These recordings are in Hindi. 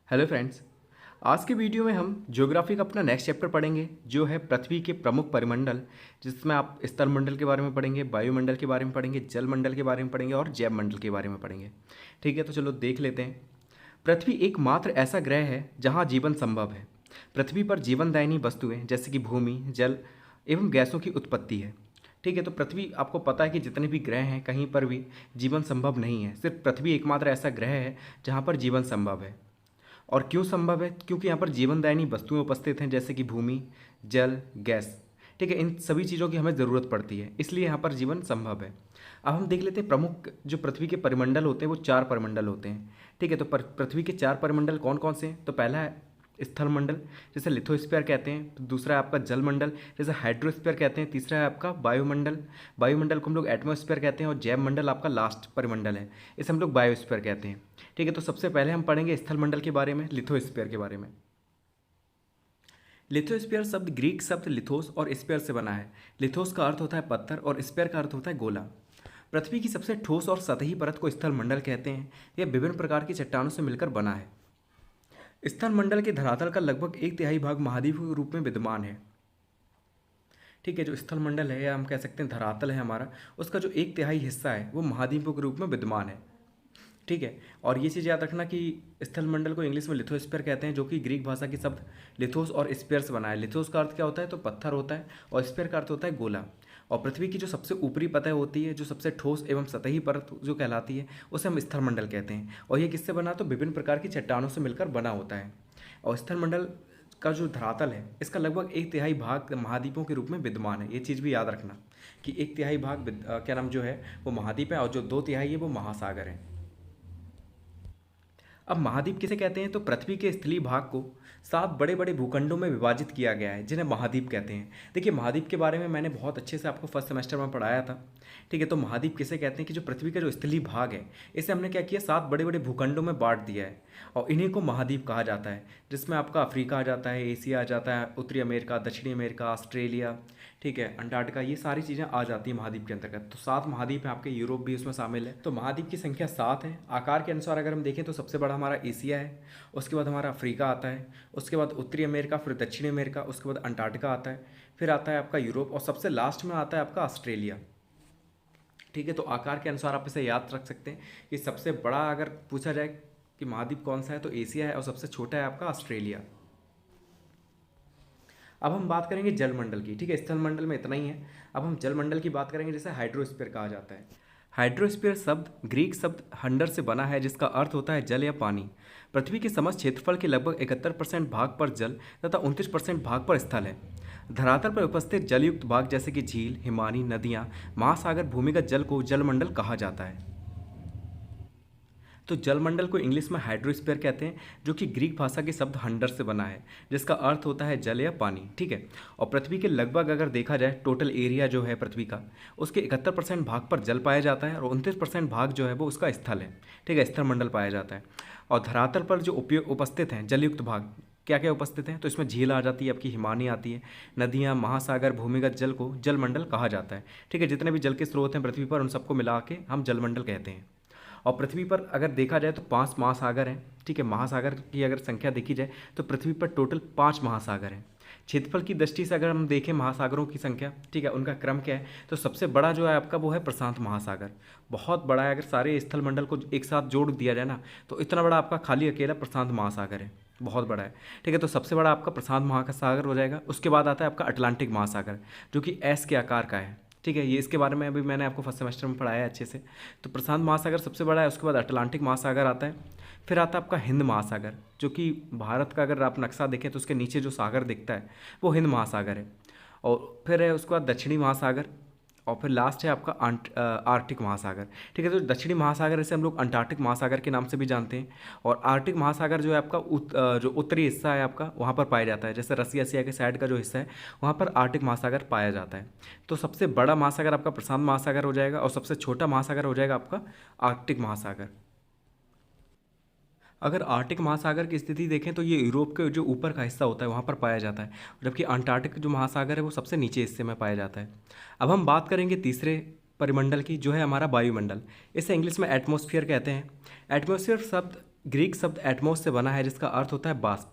Hello friends. आज के वीडियो में हम ज्योग्राफी का अपना नेक्स्ट चैप्टर पढ़ेंगे जो है पृथ्वी के प्रमुख परिमंडल, जिसमें आप स्थलमंडल के बारे में पढ़ेंगे, वायुमंडल के बारे में पढ़ेंगे, जलमंडल के बारे में पढ़ेंगे और जैवमंडल के बारे में पढ़ेंगे। ठीक है, तो चलो देख लेते हैं। पृथ्वी एकमात्र ऐसा ग्रह है जहाँ जीवन संभव है। पृथ्वी पर जीवनदायिनी वस्तुएं जैसे कि भूमि, जल एवं गैसों की उत्पत्ति है। ठीक है, तो पृथ्वी आपको पता है कि जितने भी ग्रह हैं कहीं पर भी जीवन संभव नहीं है। सिर्फ पृथ्वी एकमात्र ऐसा ग्रह है जहाँ पर जीवन संभव है। और क्यों संभव है? क्योंकि यहाँ पर जीवनदायिनी वस्तुएं उपस्थित हैं जैसे कि भूमि, जल, गैस। ठीक है, इन सभी चीज़ों की हमें ज़रूरत पड़ती है, इसलिए यहाँ पर जीवन संभव है। अब हम देख लेते हैं प्रमुख जो पृथ्वी के परिमंडल होते हैं वो 4 परिमंडल होते हैं। ठीक है, तो पृथ्वी के 4 परिमंडल कौन कौन से हैं? तो पहला है स्थल मंडल, जिसे लिथोस्फीयर कहते हैं। तो दूसरा है आपका जल मंडल, जिसे हाइड्रोस्फीयर कहते हैं। तीसरा है आपका वायुमंडल, वायुमंडल को हम लोग एटमॉस्फेयर कहते हैं। और जैव मंडल आपका लास्ट परिमंडल है, इसे हम लोग बायोस्फीयर कहते हैं। ठीक है, तो सबसे पहले हम पढ़ेंगे स्थल मंडल के बारे में, लिथोस्फीयर के बारे में। लिथोस्फीयर शब्द ग्रीक शब्द लिथोस और स्फीयर से बना है। लिथोस का अर्थ होता है पत्थर और स्फीयर का अर्थ होता है गोला। पृथ्वी की सबसे ठोस और सतही परत को स्थल मंडल कहते हैं। यह विभिन्न प्रकार की चट्टानों से मिलकर बना है। स्थल मंडल के धरातल का लगभग 1/3 भाग महाद्वीप के रूप में विद्यमान है। ठीक है, जो स्थल मंडल है या हम कह सकते हैं धरातल है हमारा, उसका जो 1/3 हिस्सा है वो महाद्वीपों के रूप में विद्यमान है। ठीक है, और ये चीज़ याद रखना कि स्थल मंडल को इंग्लिश में लिथोस्फीयर कहते हैं, जो कि ग्रीक भाषा के शब्द लिथोस और स्फीयर से बना है। लिथोस का अर्थ क्या होता है? तो पत्थर होता है, और स्फीयर का अर्थ होता है गोला। और पृथ्वी की जो सबसे ऊपरी सतह होती है, जो सबसे ठोस एवं सतही परत जो कहलाती है, उसे हम स्थल मंडल कहते हैं। और ये किससे बना? तो विभिन्न प्रकार की चट्टानों से मिलकर बना होता है। और स्थल मंडल का जो धरातल है इसका लगभग 1/3 भाग महाद्वीपों के रूप में विद्यमान है। ये चीज़ भी याद रखना कि 1/3 भाग क्या नाम जो है वो महाद्वीप है, और जो 2/3 है वो महासागर है। अब महाद्वीप किसे कहते हैं? तो पृथ्वी के स्थलीय भाग को 7 बड़े बड़े भूखंडों में विभाजित किया गया है, जिन्हें महाद्वीप कहते हैं। देखिए, महाद्वीप के बारे में मैंने बहुत अच्छे से आपको फर्स्ट सेमेस्टर में पढ़ाया था। ठीक है, तो महाद्वीप किसे कहते हैं कि जो पृथ्वी का जो स्थलीय भाग है इसे हमने क्या किया, 7 बड़े बड़े भूखंडों में बांट दिया है, और इन्हीं को महाद्वीप कहा जाता है। जिसमें आपका अफ्रीका आ जाता है, एशिया आ जाता है, उत्तरी अमेरिका, दक्षिणी अमेरिका, ऑस्ट्रेलिया, ठीक है, अंटार्कटिका, ये सारी चीज़ें आ जाती हैं महाद्वीप के अंतर्गत। तो 7 महाद्वीप हैं आपके, यूरोप भी उसमें शामिल है। तो महाद्वीप की संख्या 7 है। आकार के अनुसार अगर हम देखें तो सबसे बड़ा हमारा एशिया है, उसके बाद हमारा अफ्रीका आता है, उसके बाद उत्तरी अमेरिका, फिर दक्षिणी अमेरिका, उसके बाद अंटार्कटिका आता है, फिर आता है आपका यूरोप, और सबसे लास्ट में आता है आपका ऑस्ट्रेलिया। ठीक है, तो आकार के अनुसार आप इसे याद रख सकते हैं कि सबसे बड़ा अगर पूछा जाए कि महाद्वीप कौन सा है तो एशिया है, और सबसे छोटा है आपका ऑस्ट्रेलिया। अब हम बात करेंगे जलमंडल की। ठीक है, स्थल मंडल में इतना ही है। अब हम जलमंडल की बात करेंगे, जिसे हाइड्रोस्फीयर कहा जाता है। हाइड्रोस्फीयर शब्द ग्रीक शब्द हंडर से बना है, जिसका अर्थ होता है जल या पानी। पृथ्वी के समस्त क्षेत्रफल के लगभग 71% भाग पर जल तथा 29% भाग पर स्थल है। धरातल पर उपस्थित जलयुक्त भाग जैसे कि झील, हिमानी, नदियाँ, महासागर, भूमिगत जल को जलमंडल कहा जाता है। तो जलमंडल को इंग्लिश में हाइड्रोस्फीयर कहते हैं, जो कि ग्रीक भाषा के शब्द हंडर से बना है, जिसका अर्थ होता है जल या पानी। ठीक है, और पृथ्वी के लगभग अगर देखा जाए टोटल एरिया जो है पृथ्वी का, उसके 71% भाग पर जल पाया जाता है, और 29% भाग जो है वो उसका स्थल है। ठीक है, स्थल मंडल पाया जाता है। और धरातल पर जो उपस्थित हैं जलयुक्त भाग क्या क्या उपस्थित हैं? तो इसमें झील आ जाती है आपकी, हिमानी आती है, नदियाँ, महासागर, भूमिगत जल को जलमंडल कहा जाता है। ठीक है, जितने भी जल के स्रोत हैं पृथ्वी पर उन सबको मिला के हम जलमंडल कहते हैं। और पृथ्वी पर अगर देखा जाए तो 5 महासागर हैं। ठीक है, महासागर की अगर संख्या देखी जाए तो पृथ्वी पर टोटल 5 महासागर हैं। क्षेत्रफल की दृष्टि से अगर हम देखें महासागरों की संख्या, ठीक है, उनका क्रम क्या है, तो सबसे बड़ा जो है आपका वो है प्रशांत महासागर। बहुत बड़ा है, अगर सारे स्थल मंडल को एक साथ जोड़ दिया जाए ना तो इतना बड़ा आपका खाली अकेला प्रशांत महासागर है, बहुत बड़ा है। ठीक है, तो सबसे बड़ा आपका प्रशांत महासागर हो जाएगा। उसके बाद आता है आपका अटलांटिक महासागर, जो कि एस के आकार का है। ठीक है, ये इसके बारे में अभी मैंने आपको फर्स्ट सेमेस्टर में पढ़ाया है अच्छे से। तो प्रशांत महासागर सबसे बड़ा है, उसके बाद अटलांटिक महासागर आता है, फिर आता है आपका हिंद महासागर, जो कि भारत का अगर आप नक्शा देखें तो उसके नीचे जो सागर दिखता है वो हिंद महासागर है। और फिर है उसके बाद दक्षिणी महासागर, और फिर लास्ट है आपका आर्कटिक महासागर। ठीक है, तो दक्षिणी महासागर इसे हम लोग अंटार्कटिक महासागर के नाम से भी जानते हैं। और आर्कटिक महासागर जो है आपका जो उत्तरी हिस्सा है आपका वहाँ पर पाया जाता है, जैसे रसिया के साइड का जो हिस्सा है वहाँ पर आर्कटिक महासागर पाया जाता है। तो सबसे बड़ा महासागर आपका प्रशांत महासागर हो जाएगा, और सबसे छोटा महासागर हो जाएगा आपका आर्कटिक महासागर। अगर आर्कटिक महासागर की स्थिति देखें तो ये यूरोप के जो ऊपर का हिस्सा होता है वहाँ पर पाया जाता है, जबकि अंटार्कटिक जो महासागर है वो सबसे नीचे हिस्से में पाया जाता है। अब हम बात करेंगे तीसरे परिमंडल की, जो है हमारा वायुमंडल। इसे इंग्लिश में एटमॉस्फेयर कहते हैं। एटमॉस्फेयर शब्द ग्रीक शब्द एटमॉस से बना है जिसका अर्थ होता है बाष्प।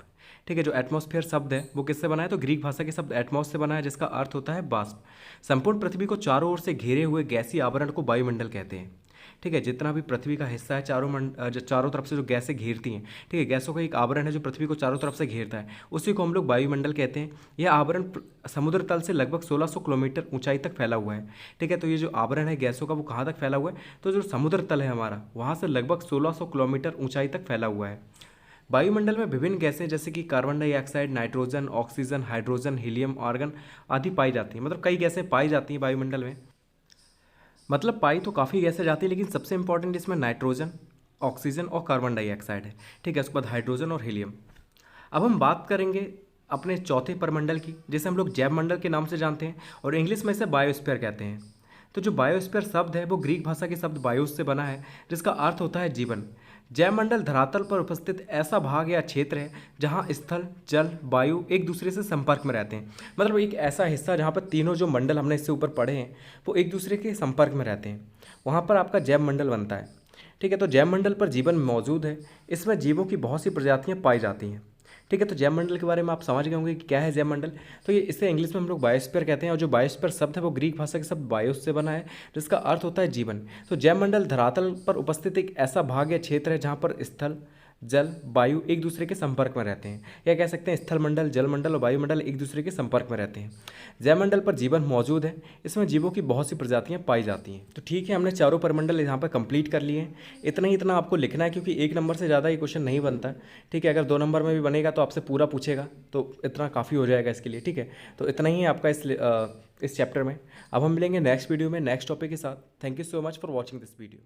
ठीक है, जो एटमॉस्फेयर शब्द है वो किससे बना है, तो ग्रीक भाषा के शब्द एटमॉस से बना है जिसका अर्थ होता है बाष्प। संपूर्ण पृथ्वी को चारों ओर से घेरे हुए गैसीय आवरण को वायुमंडल कहते हैं। ठीक है, जितना भी पृथ्वी का हिस्सा है जो चारों तरफ से जो गैसें घेरती हैं, ठीक है, गैसों का एक आवरण है जो पृथ्वी को चारों तरफ से घेरता है, उसी को हम लोग वायुमंडल कहते हैं। यह आवरण समुद्र तल से लगभग 1600 किलोमीटर ऊंचाई तक फैला हुआ है। ठीक है, तो ये जो आवरण है गैसों का वो कहाँ तक फैला हुआ है, तो जो समुद्र तल है हमारा वहाँ से लगभग 1600 किलोमीटर ऊंचाई तक फैला हुआ है। वायुमंडल में विभिन्न गैसें जैसे कि carbon dioxide, nitrogen, oxygen, hydrogen, helium, argon आदि पाई जाती हैं। मतलब कई गैसें पाई जाती हैं वायुमंडल में। मतलब पाई तो काफ़ी गैसें जाती है, लेकिन सबसे इंपॉर्टेंट इसमें नाइट्रोजन, ऑक्सीजन और कार्बन डाइऑक्साइड है। ठीक है, उसके बाद हाइड्रोजन और हीलियम। अब हम बात करेंगे अपने चौथे परमंडल की, जिसे हम लोग जैवमंडल के नाम से जानते हैं और इंग्लिश में इसे बायोस्फीयर कहते हैं। तो जो बायोस्फीयर शब्द है वो ग्रीक भाषा के शब्द बायोस से बना है जिसका अर्थ होता है जीवन। जैवमंडल धरातल पर उपस्थित ऐसा भाग या क्षेत्र है जहां स्थल, जल, वायु एक दूसरे से संपर्क में रहते हैं। मतलब एक ऐसा हिस्सा जहां पर तीनों जो मंडल हमने इससे ऊपर पढ़े हैं वो एक दूसरे के संपर्क में रहते हैं, वहां पर आपका जैवमंडल बनता है। ठीक है, तो जैवमंडल पर जीवन मौजूद है। इसमें जीवों की बहुत सी प्रजातियाँ पाई जाती हैं। ठीक है, तो जैवमंडल के बारे में आप समझ गए होंगे कि क्या है जैवमंडल। तो ये इसे इंग्लिश में हम लोग बायोस्फीयर कहते हैं और जो बायोस्फीयर शब्द है वो ग्रीक भाषा के शब्द बायोस से बना है जिसका अर्थ होता है जीवन। तो जैवमंडल धरातल पर उपस्थित एक ऐसा भाग या क्षेत्र है जहाँ पर स्थल, जल, वायु एक दूसरे के संपर्क में रहते हैं, या कह सकते हैं स्थलमंडल, जलमंडल और वायुमंडल एक दूसरे के संपर्क में रहते हैं। जैवमंडल पर जीवन मौजूद है। इसमें जीवों की बहुत सी प्रजातियां पाई जाती हैं। तो ठीक है, हमने चारों परमंडल यहाँ पर कंप्लीट कर लिए हैं। इतना आपको लिखना है क्योंकि 1 नंबर से ज़्यादा ये क्वेश्चन नहीं बनता। ठीक है, अगर 2 नंबर में भी बनेगा तो आपसे पूरा पूछेगा, तो इतना काफ़ी हो जाएगा इसके लिए। ठीक है, तो इतना ही है आपका इस चैप्टर में। अब हम मिलेंगे नेक्स्ट वीडियो में नेक्स्ट टॉपिक के साथ। Thank you so much for watching this video.